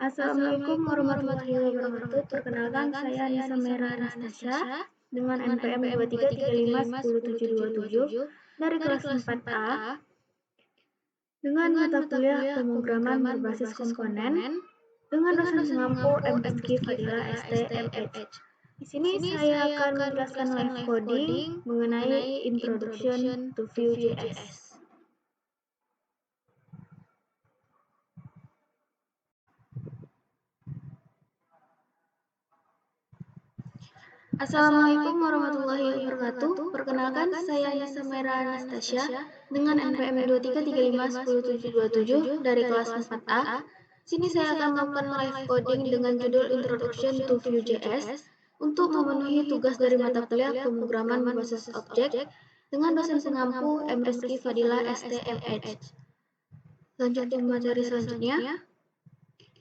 Assalamualaikum warahmatullahi wabarakatuh. Perkenalkan, saya Anissa Mera Anastasia dengan NPM 2335107727 dari kelas 4A dengan mata kuliah pemrograman berbasis komponen dengan dosen pengampu M. Rizky Fadila STMH. Di sini saya akan menjelaskan live coding mengenai Introduction to Vue.js. Assalamualaikum warahmatullahi wabarakatuh. Perkenalkan, saya Anissa Mera Anastasia dengan NPM 2335107727 dari kelas 4A. Sini saya akan melakukan live coding dengan judul Introduction to Vue.js untuk memenuhi tugas dari mata kuliah pemrograman berbasis objek dengan dosen pengampu M. Rizky Fadila STMH. Lanjut ke materi selanjutnya,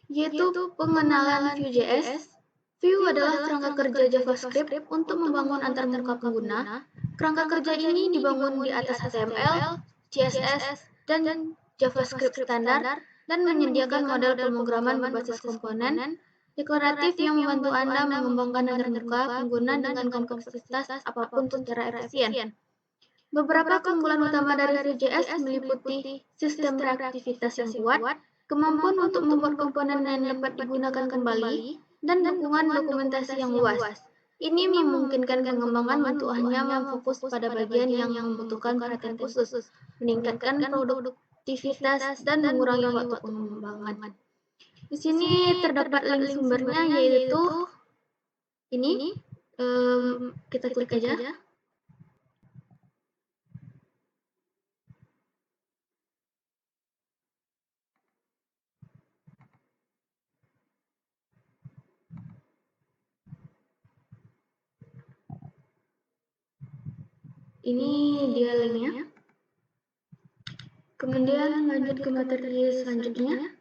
yaitu pengenalan Vue.js. Vue adalah kerangka kerja JavaScript untuk membangun antarmuka pengguna. Kerangka kerja ini dibangun di atas HTML, CSS, dan JavaScript standar dan menyediakan model pemrograman berbasis komponen deklaratif yang membantu Anda mengembangkan antarmuka pengguna dengan kompleksitas apapun secara efisien. Beberapa keunggulan utama dari Vue.js meliputi sistem reaktivitas yang kuat, kemampuan untuk membuat komponen yang dapat digunakan kembali, dan dukungan dokumentasi yang luas. Ini memungkinkan pengembangan untuk hanya memfokus pada bagian yang membutuhkan perhatian khusus, meningkatkan produktivitas, dan mengurangi waktu pengembangan. Di sini terdapat link sumbernya, yaitu ini. Kita klik aja. Ini dia linknya. Kemudian lanjut ke materi selanjutnya.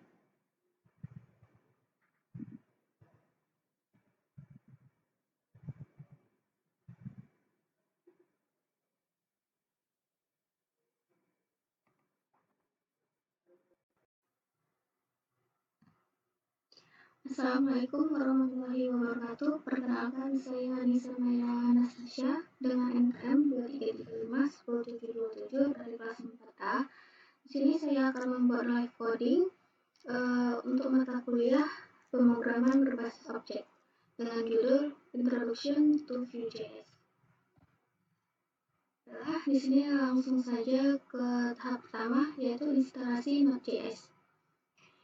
Assalamualaikum warahmatullahi wabarakatuh. Perkenalkan, saya Anissa Mera Anastasia dengan NPM 2335107727 dari kelas 4A. Di sini saya akan membuat live coding untuk mata kuliah pemrograman berbasis objek dengan judul Introduction to Vue.js. Di sini langsung saja ke tahap pertama, yaitu instalasi Node.js.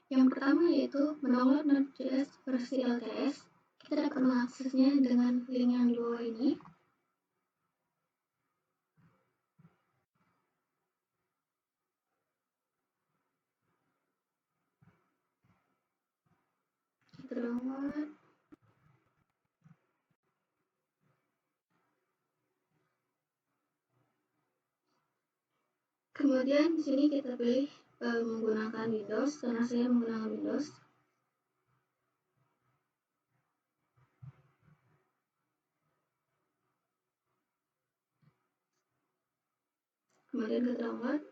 Yang pertama yaitu mendownload Node.js versi LTS. Kita dapat mengaksesnya dengan link yang di bawah ini. Kita download. Kemudian di sini kita pilih menggunakan Windows, karena saya menggunakan Windows. Kemudian kita download.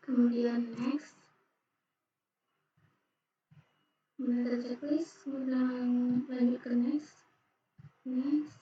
Kemudian next, kemudian checklist, kemudian lanjut ke next, kemudian next,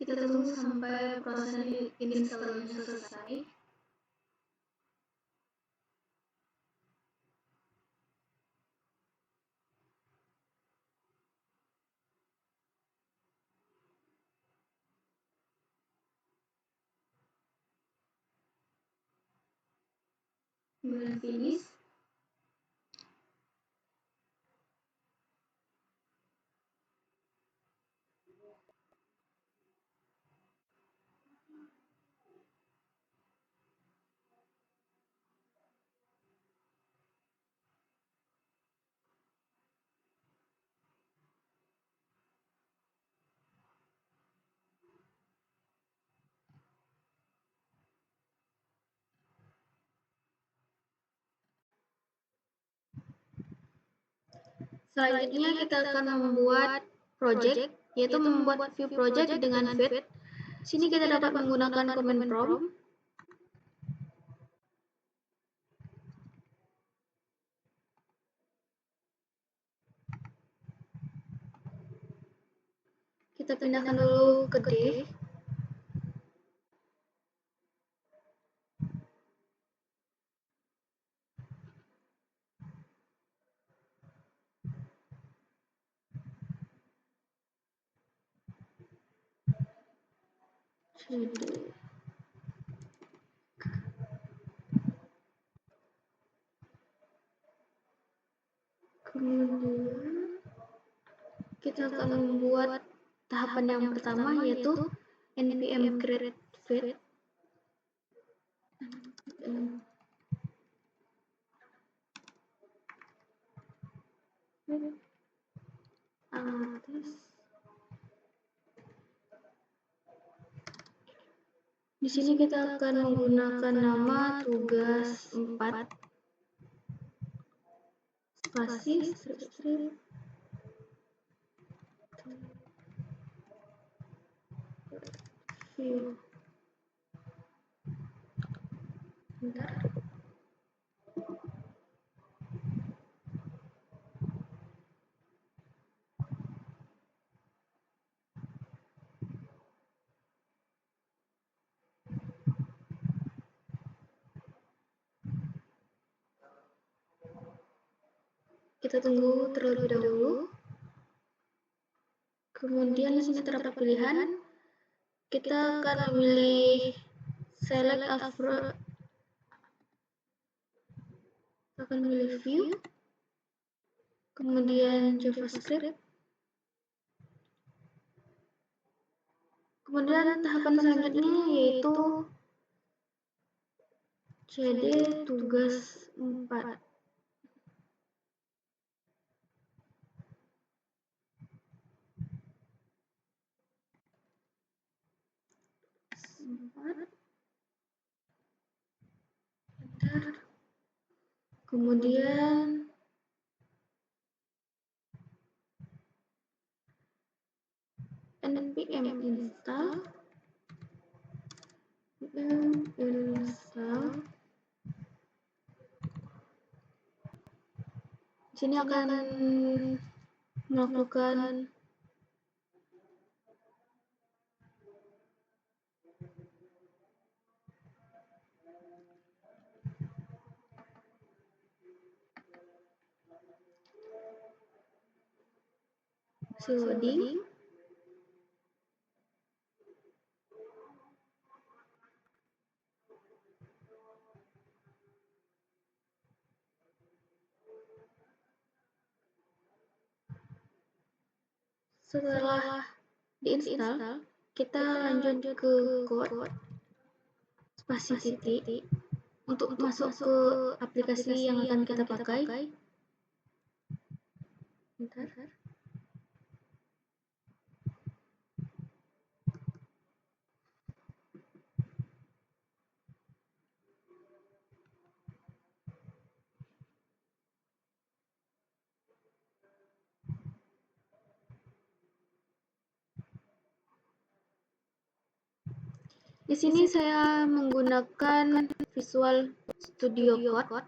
kita tunggu sampai proses installnya selesai. Kemudian finish. Selanjutnya kita akan membuat project, yaitu membuat view project dengan feed. Sini kita dapat menggunakan command prompt. Kita pindahkan dulu ke div. Kemudian kita akan membuat tahapan yang pertama, yaitu npm create feed. atas. Di sini kita akan menggunakan nama tugas 4 spasi strip view. Bentar. Kita tunggu terlebih dahulu. Kemudian di sini terdapat pilihan. Kita akan memilih select after, akan memilih view, kemudian JavaScript. Kemudian tahapan selanjutnya yaitu CD tugas 4. Kemudian npm install sini akan melakukan loading. Setelah diinstal, kita lanjut ke code spasi titik untuk masuk ke aplikasi yang akan kita pakai. Bentar. Di sini saya menggunakan Visual Studio Code.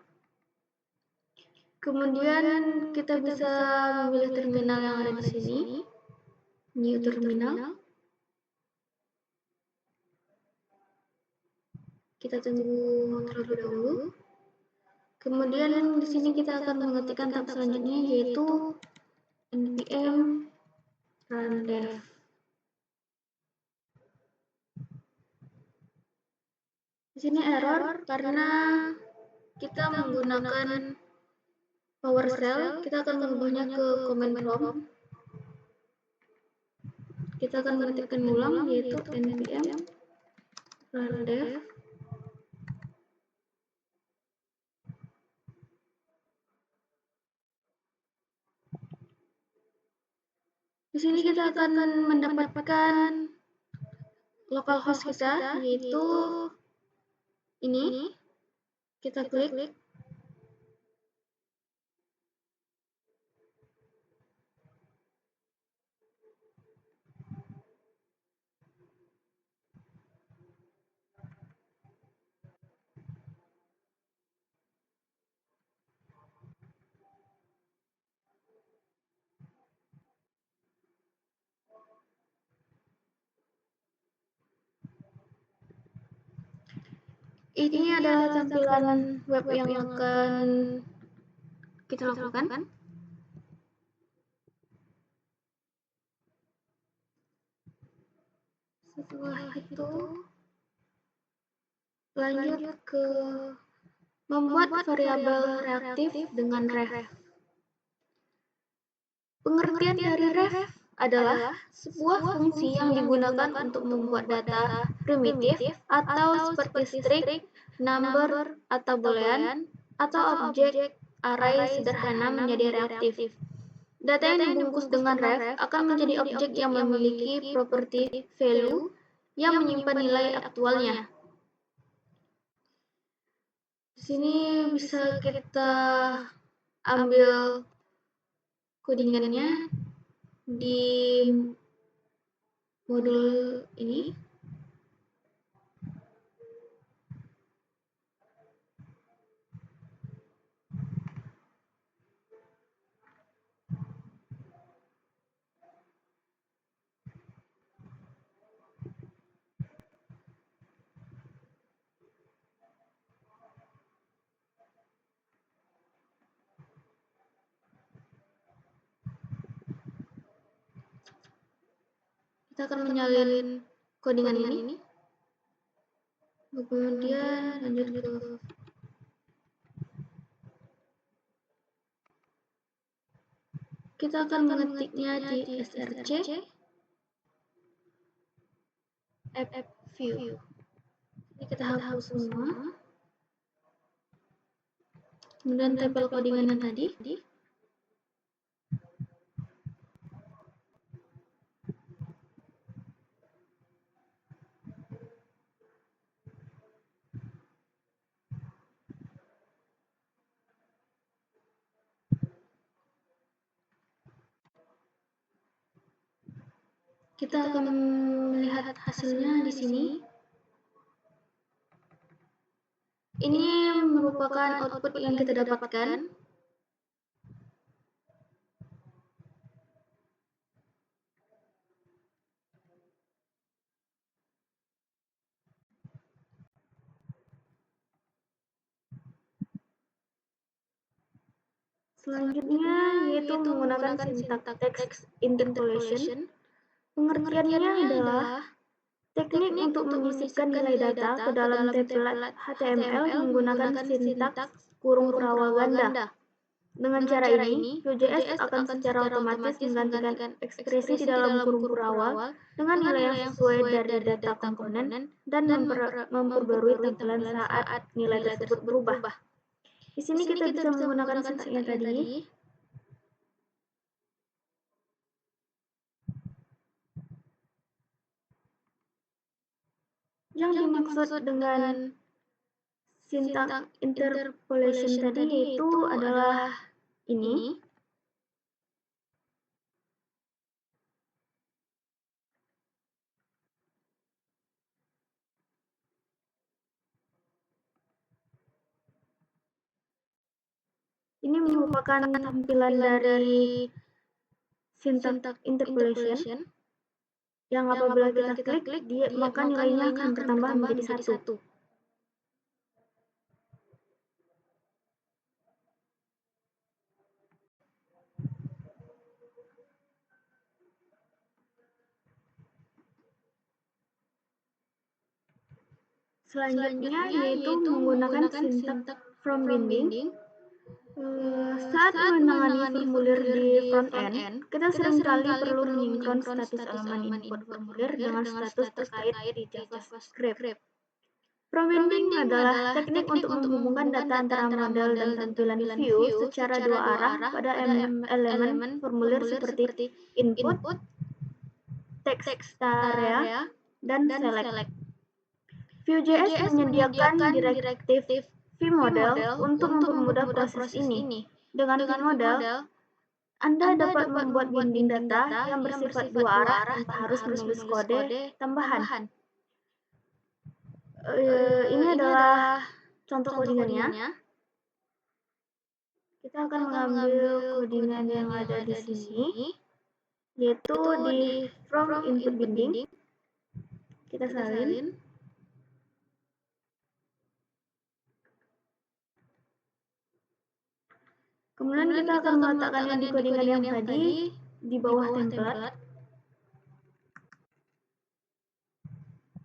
Kemudian kita bisa memilih terminal yang ada di sini, New Terminal. Kita tunggu terlebih dahulu. Kemudian di sini kita akan mengetikkan tab selanjutnya yaitu npm run dev. Di sini error karena kita menggunakan PowerShell. Kita akan mengubahnya ke command prompt. Kita akan mengetikkan ulang yaitu npm run dev. Di sini kita akan mendapatkan localhost kita yaitu ini. Kita klik. Ini adalah tampilan web yang akan kita lakukan. Setelah itu lanjut ke membuat variabel reaktif dengan ref. Pengertian dari ref adalah sebuah fungsi yang digunakan untuk membuat data primitif atau seperti string, number, atau boolean, atau objek array sederhana menjadi reaktif. Data yang dibungkus dengan ref akan menjadi objek yang memiliki properti value yang menyimpan nilai aktualnya. Di sini bisa kita ambil codingannya di modul ini. Kita akan menyalin codingan ini. Kemudian lanjut ke kita akan mengetiknya di src app view. Jadi kita hapus semua. Kemudian tempel codingan yang tadi. Kita akan melihat hasilnya di sini. Ini merupakan output yang kita dapatkan. Selanjutnya yaitu menggunakan sintak text interpolation. Pengertiannya adalah teknik untuk menyisipkan nilai data ke dalam template HTML menggunakan sintaks kurung perawal ganda. Dengan cara ini, Vue.js akan secara otomatis menggantikan ekspresi di dalam kurung perawal dengan nilai yang sesuai dari data komponen dan memperbarui tampilan saat nilai tersebut berubah. Di sini kita bisa menggunakan sintaknya tadi. Yang dimaksud dengan sintak interpolation tadi yaitu adalah ini. Ini merupakan tampilan dari sintak interpolation yang apabila kita klik, maka nilainya akan bertambah menjadi 1. Selanjutnya yaitu menggunakan sintak from binding. Saat menangani formulir di front-end, kita seringkali perlu menyinkron status elemen input formulir dengan status terkait di JavaScript. From binding adalah teknik untuk menghubungkan data antara model dan tampilan view secara dua arah pada elemen formulir seperti input, text area, dan select. Vue.js menyediakan direktif vModel untuk mempermudah proses ini. Dengan vModel, Anda dapat membuat binding data yang bersifat dua arah tanpa harus menulis kode tambahan. Ini adalah contoh codingannya. Kita akan mengambil codingan yang ada di sini, yaitu di from input binding. Kita salin. Kemudian kita akan meletakkannya di codingan yang tadi di bawah template.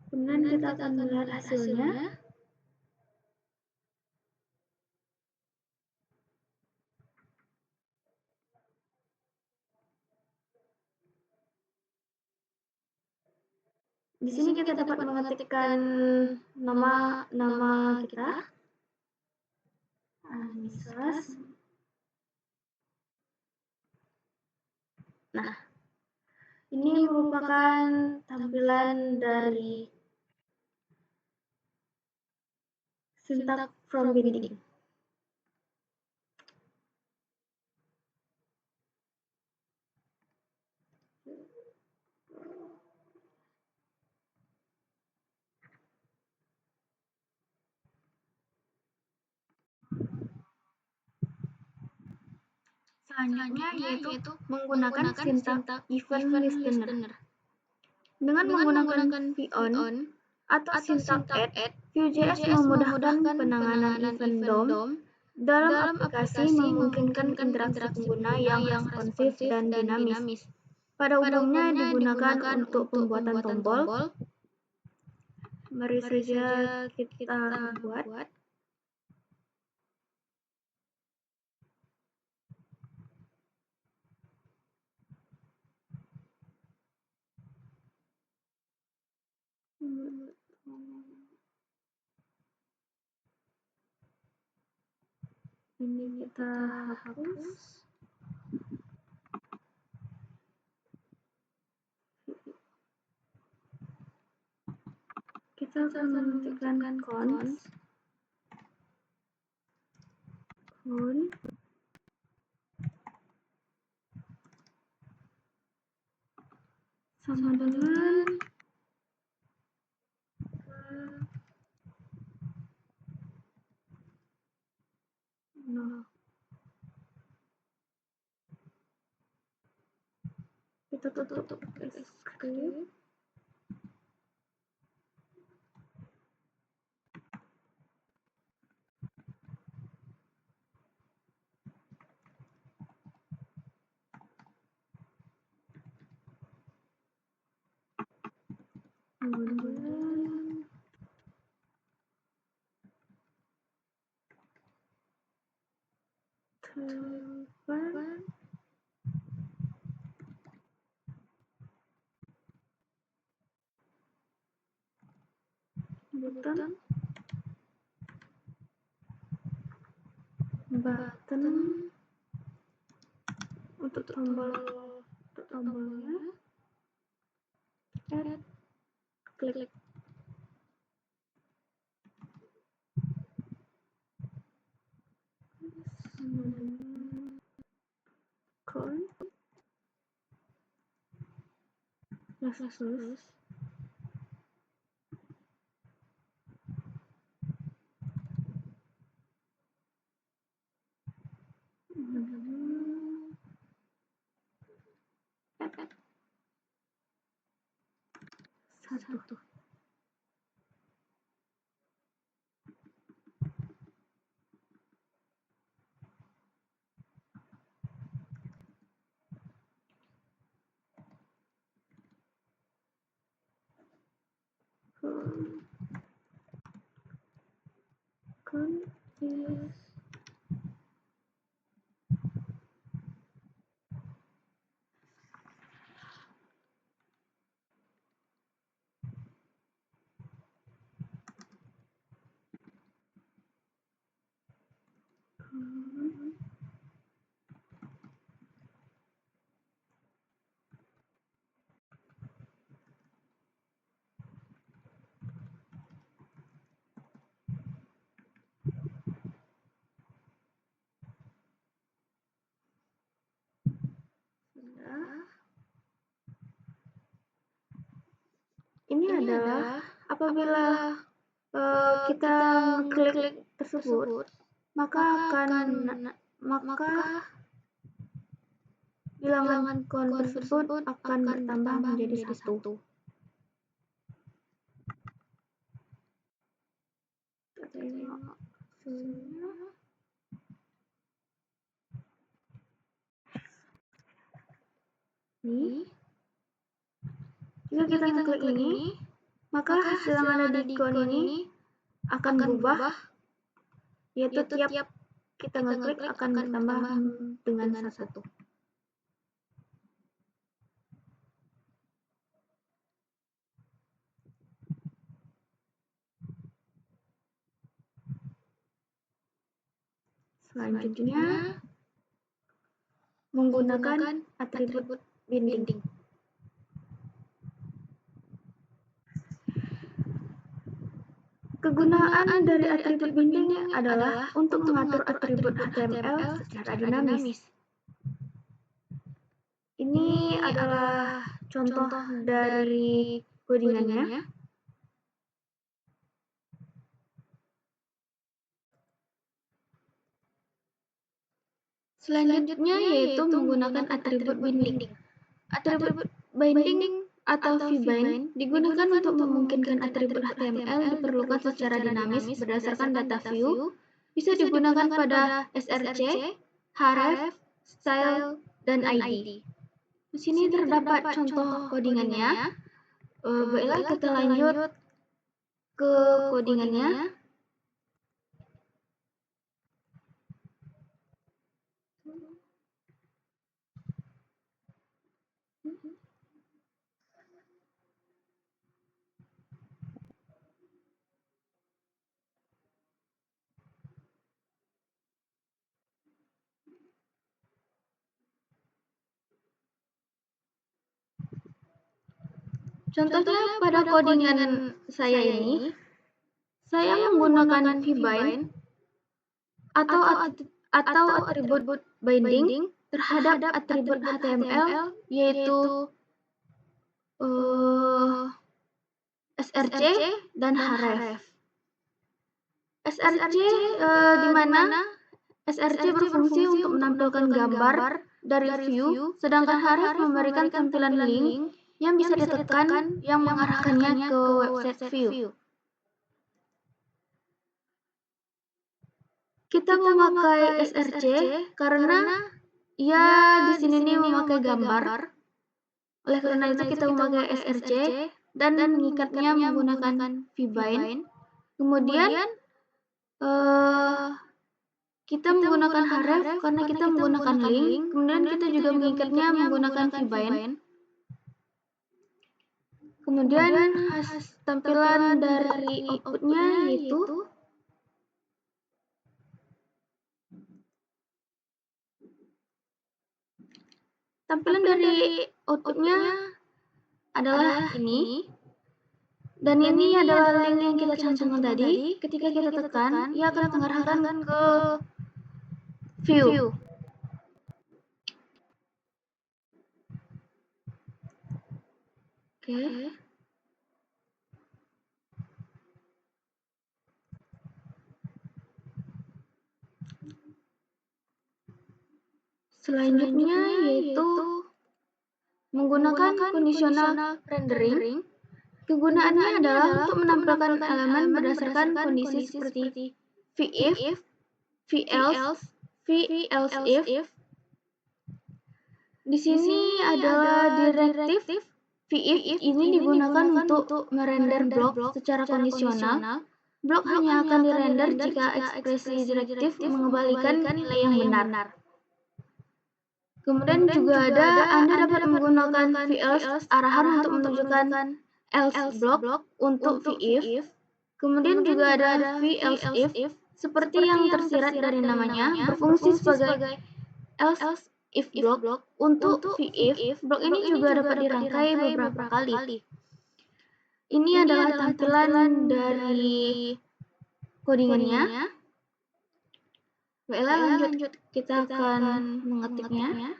Kemudian kita akan melihat hasilnya. Di sini kita dapat mengetikkan nama kita, Anisas. Nah, ini merupakan tampilan dari syntax from binding. Selanjutnya yaitu menggunakan syntax event listener. Dengan menggunakan VON atau syntax add, Vue.js memudahkan penanganan event DOM dalam aplikasi, memungkinkan interaksi pengguna yang responsif dan dinamis. Pada umumnya digunakan untuk pembuatan tombol. Mari saja kita buat. Ini kita hapus. Kita akan mengetikkan cons sama dengan kita tutup script. Kemudian telepon button untuk tombolnya add klik. Con ++ satu. Con is ini adalah apabila kita klik tersebut, maka bilangan con tersebut akan bertambah menjadi 1. Ini jika kita klik ini, maka hasil yang ada di con ini akan berubah, yaitu tiap kita ngeklik akan bertambah dengan 1. Selanjutnya, menggunakan atribut binding. Kegunaan dari atribut binding adalah untuk mengatur atribut HTML secara dinamis. Ini adalah contoh dari codingannya. Selanjutnya yaitu menggunakan atribut binding. Atribut binding atau vbind digunakan untuk memungkinkan atribut HTML diperlukan secara dinamis berdasarkan data view. Bisa digunakan pada src, href, style, dan id. Di sini terdapat contoh codingannya. Baiklah kita lanjut ke codingannya. Contohnya pada codingan saya ini, saya menggunakan vbind atau atribut binding terhadap atribut HTML yaitu src dan href. src di mana src berfungsi untuk menampilkan gambar dari view, sedangkan href memberikan tampilan link yang bisa ditekan yang mengarahkannya ke website view. Kita memakai src karena ia di sini memakai gambar. Oleh karena itu kita memakai src dan mengikatnya menggunakan vbind. Kemudian kita menggunakan href karena kita menggunakan link. Kemudian kita juga mengikatnya menggunakan vbind. Kemudian tampilan dari outputnya yaitu adalah ini. Dan ini adalah link yang kita cantumkan tadi. Ketika kita tekan, ia akan mengarahkan ke view. Oke. Selanjutnya yaitu menggunakan conditional rendering. Kegunaannya adalah untuk menampilkan elemen berdasarkan kondisi seperti vif, velse, velse if. Di sini adalah direktif vif ini digunakan untuk merender blok secara kondisional. Blok hanya akan dirender jika ekspresi direktif mengembalikan nilai yang benar. Kemudian juga ada Anda dapat menggunakan velse arahan untuk menunjukkan else block untuk vif. Kemudian juga ada velse if seperti yang tersirat dari namanya berfungsi sebagai else if block untuk vif. Blok ini juga dapat dirangkai beberapa kali. Ini adalah tampilan dari codingannya. Baiklah, lanjut kita akan mengetiknya.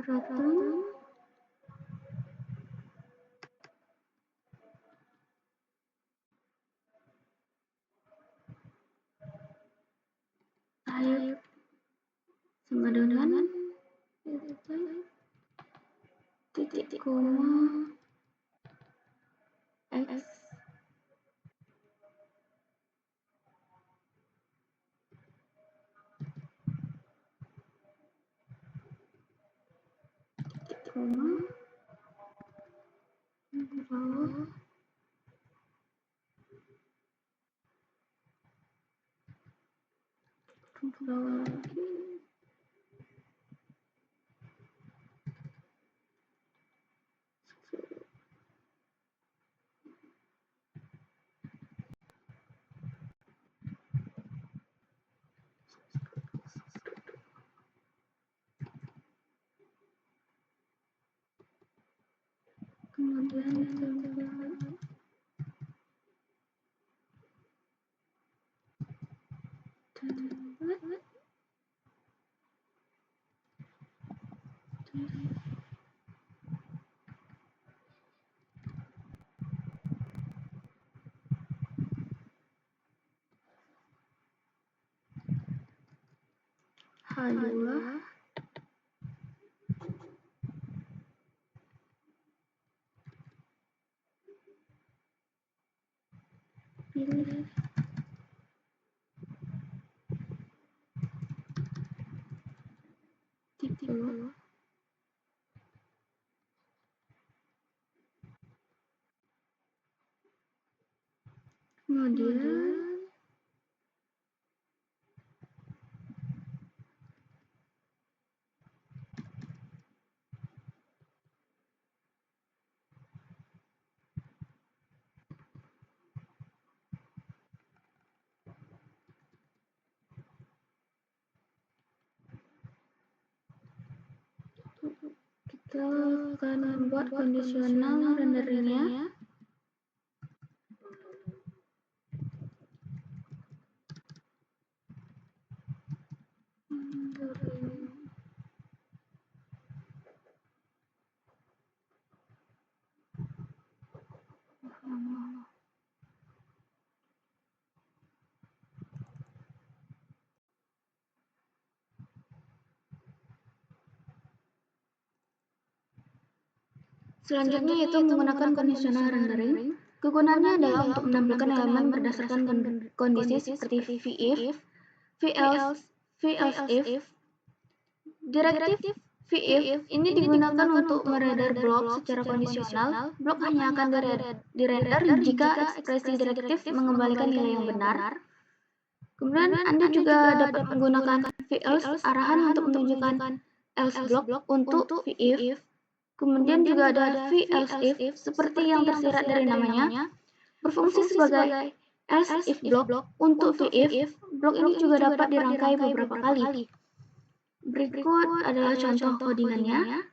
Rotun type sama dengan titik koma x Row. Row lagi. Kemudian coba H2 pilih tipe, kemudian kita akan membuat kondisional renderingnya. Selanjutnya yaitu menggunakan conditional rendering. Kegunaannya adalah untuk menampilkan elemen berdasarkan kondisi seperti VIF, VElse, VElse-if. Direktif VIF ini digunakan untuk merender blok secara kondisional. Blok hanya akan dirender jika ekspresi direktif mengembalikan nilai yang benar. Kemudian Anda juga dapat menggunakan VElse arahan untuk menunjukkan else block untuk VIF. Kemudian juga ada VElse-if seperti yang tersirat dari namanya, berfungsi sebagai else if block untuk VIF. Blok ini juga dapat dirangkai beberapa kali. Berikut adalah contoh codingannya.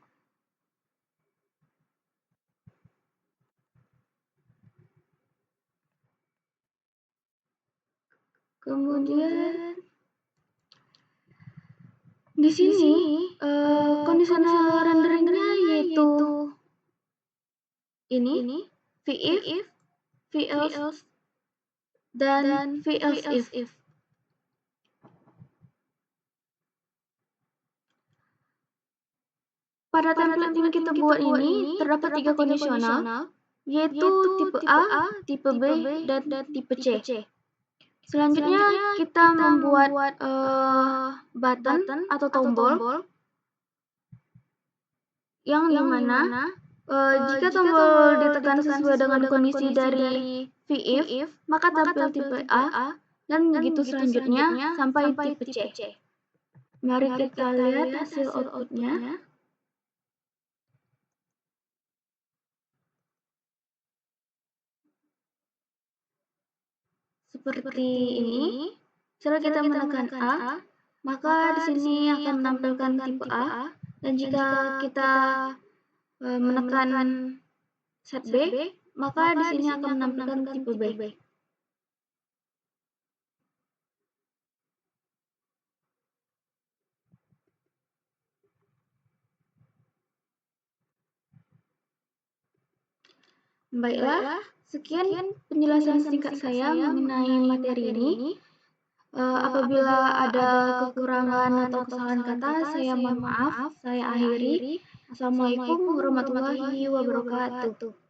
Kemudian di sini conditional renderingnya yaitu ini VIF, VElse, dan VElse-if. Pada template yang kita buat ini terdapat 3 kondisional, yaitu tipe A, tipe B, dan tipe C. Selanjutnya kita membuat button atau tombol yang dimana jika tombol ditekan sesuai dengan kondisi dari VIF, maka tampil tipe A, dan begitu selanjutnya sampai tipe C. Mari kita lihat hasil outputnya. Seperti ini. Setelah kita menekan A, maka di sini akan menampilkan tipe A, dan jika kita menekan set B, maka di sini akan menampilkan tipe B. Baiklah, sekian penjelasan singkat saya mengenai materi ini. Apabila ada kekurangan atau kesalahan kata, saya mohon maaf. Saya akhiri. Assalamualaikum warahmatullahi wabarakatuh.